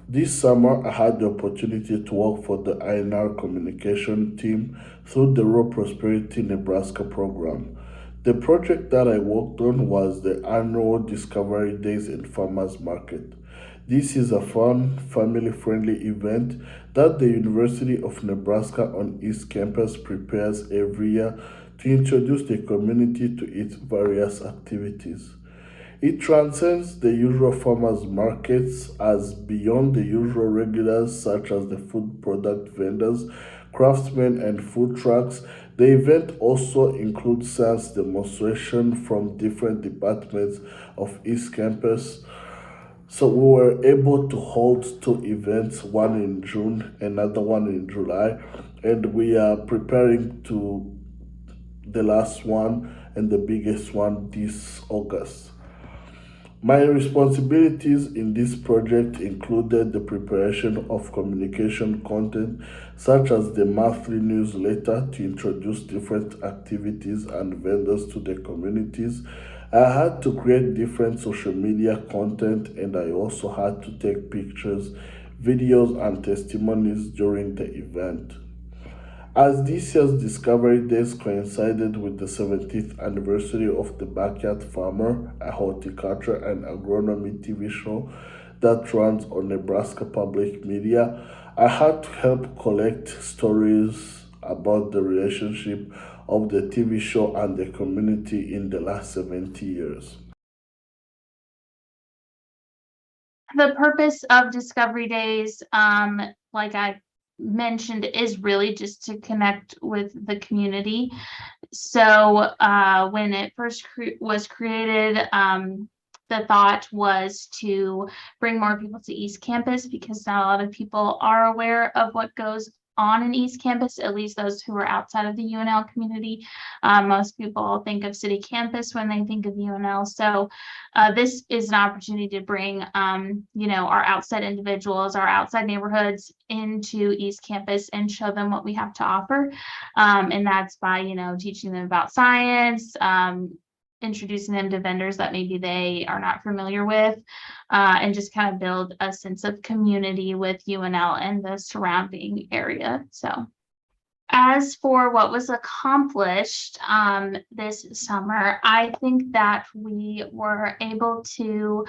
This summer, I had the opportunity to work for the IANR Communication team through the Rural Prosperity Nebraska program. The project that I worked on was the annual Discovery Days in Farmers Market. This is a fun, family friendly event that the University of Nebraska on East Campus prepares every year to introduce the community to its various activities. It transcends the usual farmers markets as beyond the usual regulars such as the food product vendors, craftsmen, and food trucks. The event also includes science demonstration from different departments of East Campus. So we were able to hold two events, one in June, another one in July, and we are preparing to the last one and the biggest one this August. My responsibilities in this project included the preparation of communication content such as the monthly newsletter to introduce different activities and vendors to the communities. I had to create different social media content and I also had to take pictures, videos, and testimonies during the event. As this year's Discovery Days coincided with the 70th anniversary of the Backyard Farmer, a horticulture and agronomy TV show that runs on Nebraska Public Media, I had to help collect stories about the relationship of the TV show and the community in the last 70 years. The purpose of Discovery Days, like I mentioned, is really just to connect with the community. So when it first was created, the thought was to bring more people to East Campus because not a lot of people are aware of what goes on in East Campus, at least those who are outside of the UNL community. Most people think of city campus when they think of UNL. So this is an opportunity to bring, our outside individuals, our outside neighborhoods into East Campus and show them what we have to offer. And that's by, teaching them about science, introducing them to vendors that maybe they are not familiar with, and just kind of build a sense of community with UNL and the surrounding area. So as for what was accomplished this summer, I think that we were able to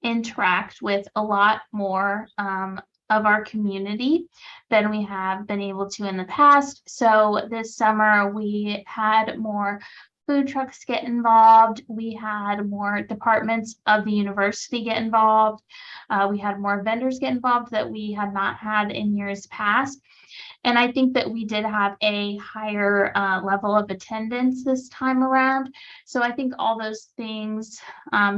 interact with a lot more of our community than we have been able to in the past. So this summer we had more food trucks get involved. We had more departments of the university get involved. We had more vendors get involved that we had not had in years past. And I think that we did have a higher level of attendance this time around. So I think all those things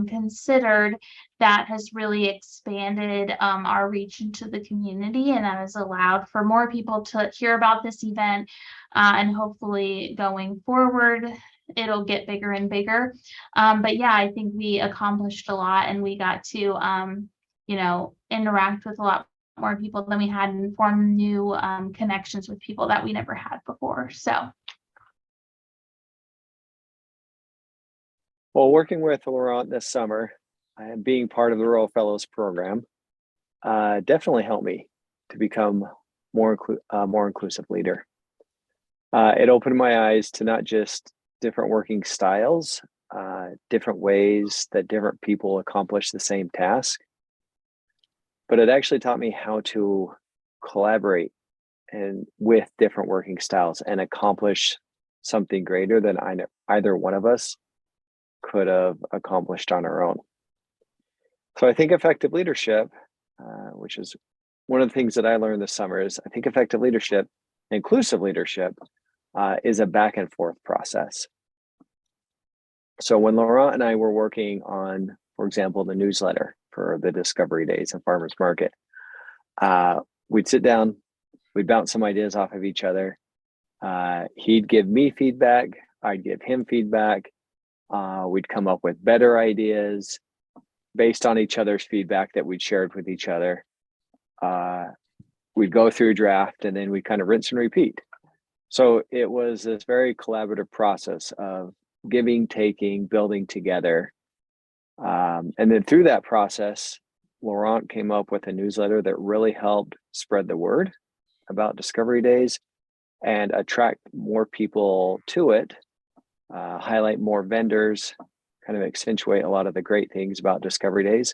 considered, that has really expanded our reach into the community, and that has allowed for more people to hear about this event, and hopefully going forward it'll get bigger and bigger. But yeah, I think we accomplished a lot and we got to interact with a lot more people than we had and form new connections with people that we never had before. So well, working with Laurent this summer and being part of the Rural Fellows program definitely helped me to become more inclusive leader. It opened my eyes to not just different working styles, different ways that different people accomplish the same task, but it actually taught me how to collaborate and with different working styles and accomplish something greater than either one of us could have accomplished on our own. So I think effective leadership, which is one of the things that I learned this summer, is I think effective leadership, inclusive leadership, is a back and forth process. So when Laurent and I were working on, for example, the newsletter for the Discovery Days and Farmers Market, we'd sit down, we'd bounce some ideas off of each other. He'd give me feedback, I'd give him feedback. We'd come up with better ideas based on each other's feedback that we'd shared with each other. We'd go through a draft and then we'd kind of rinse and repeat. So it was this very collaborative process of giving, taking, building together. And then through that process, Laurent came up with a newsletter that really helped spread the word about Discovery Days and attract more people to it, highlight more vendors, kind of accentuate a lot of the great things about Discovery Days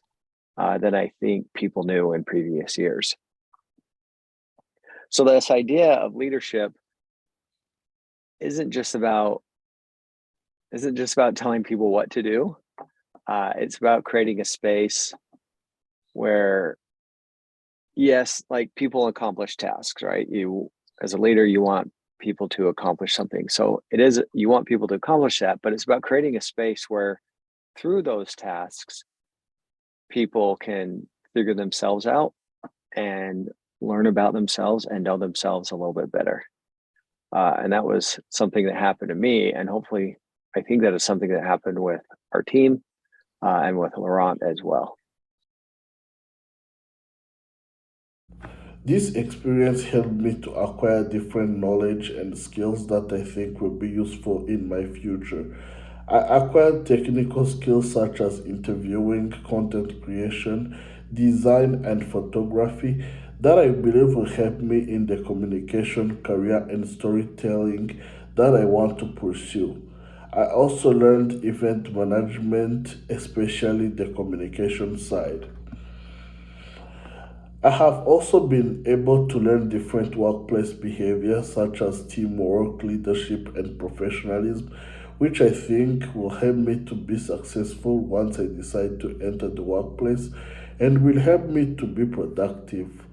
that I think people knew in previous years. So this idea of leadership isn't just about telling people what to do. It's about creating a space where, yes, like people accomplish tasks, right? You, as a leader, you want people to accomplish something. So you want people to accomplish that, but it's about creating a space where through those tasks, people can figure themselves out and learn about themselves and know themselves a little bit better. And that was something that happened to me. And hopefully, I think that is something that happened with our team and with Laurent as well. This experience helped me to acquire different knowledge and skills that I think will be useful in my future. I acquired technical skills such as interviewing, content creation, design, and photography that I believe will help me in the communication career and storytelling that I want to pursue. I also learned event management, especially the communication side. I have also been able to learn different workplace behaviors such as teamwork, leadership, and professionalism, which I think will help me to be successful once I decide to enter the workplace and will help me to be productive.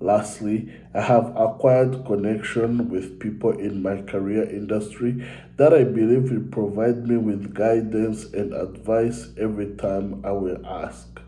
Lastly, I have acquired connection with people in my career industry that I believe will provide me with guidance and advice every time I will ask.